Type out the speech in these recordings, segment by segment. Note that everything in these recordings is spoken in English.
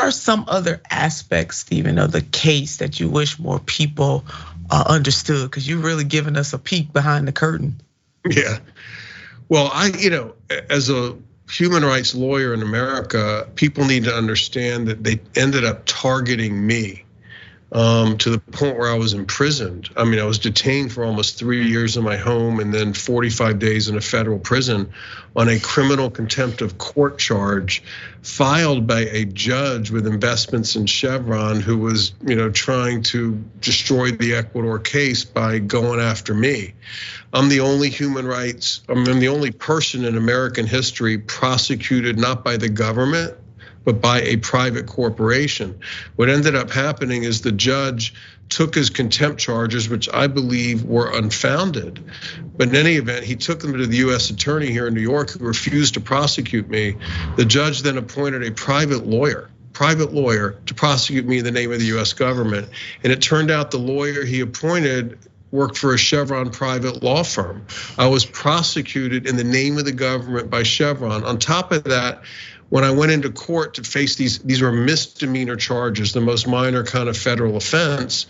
are some other aspects, Steven, of the case that you wish more people understood? Because you've really given us a peek behind the curtain. Yeah, well, as a human rights lawyer in America, people need to understand that they ended up targeting me to the point where I was imprisoned. I mean, I was detained for almost 3 years in my home and then 45 days in a federal prison on a criminal contempt of court charge filed by a judge with investments in Chevron who was, trying to destroy the Ecuador case by going after me. I'm the only I'm the only person in American history prosecuted not by the government, but by a private corporation. What ended up happening is the judge took his contempt charges, which I believe were unfounded. But in any event, he took them to the US attorney here in New York who refused to prosecute me. The judge then appointed a private lawyer to prosecute me in the name of the US government. And it turned out the lawyer he appointed worked for a Chevron private law firm. I was prosecuted in the name of the government by Chevron. On top of that, when I went into court to face these were misdemeanor charges, the most minor kind of federal offense,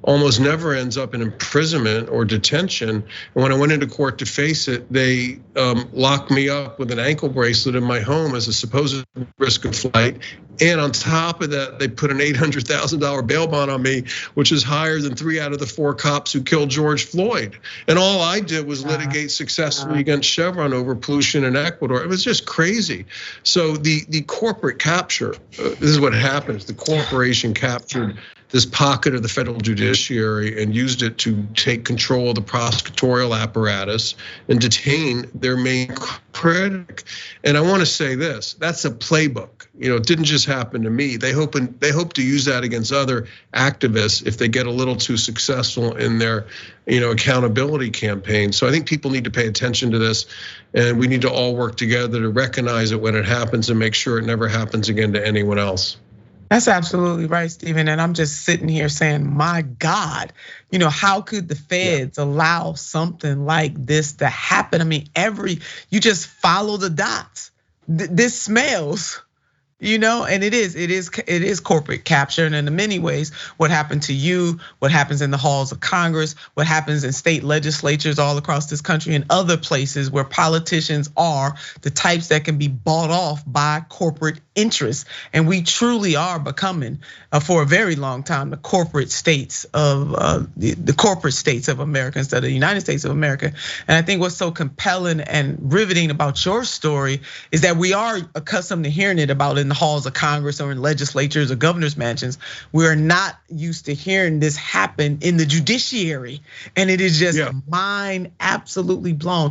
almost never ends up in imprisonment or detention. And when I went into court to face it, they locked me up with an ankle bracelet in my home as a supposed risk of flight. And on top of that, they put an $800,000 bail bond on me, which is higher than 3 out of the 4 cops who killed George Floyd. And all I did was litigate successfully against Chevron over pollution in Ecuador. It was just crazy. So the corporate capture, this is what happens. The corporation captured this pocket of the federal judiciary and used it to take control of the prosecutorial apparatus and detain their main critic. And I want to say this, that's a playbook. It didn't just happen to me. They hope to use that against other activists if they get a little too successful in their accountability campaign. So I think people need to pay attention to this, and we need to all work together to recognize it when it happens and make sure it never happens again to anyone else. That's absolutely right, Steven. And I'm just sitting here saying, my God, how could the feds allow something like this to happen? I mean, you just follow the dots. This smells, and it is corporate capture. And in many ways, what happened to you, what happens in the halls of Congress, what happens in state legislatures all across this country and other places where politicians are the types that can be bought off by corporate interests. And we truly are becoming, for a very long time, the corporate states of America instead of the United States of America. And I think what's so compelling and riveting about your story is that we are accustomed to hearing it about in the halls of Congress or in legislatures or governor's mansions. We're not used to hearing this happen in the judiciary. And it is just mind absolutely blown.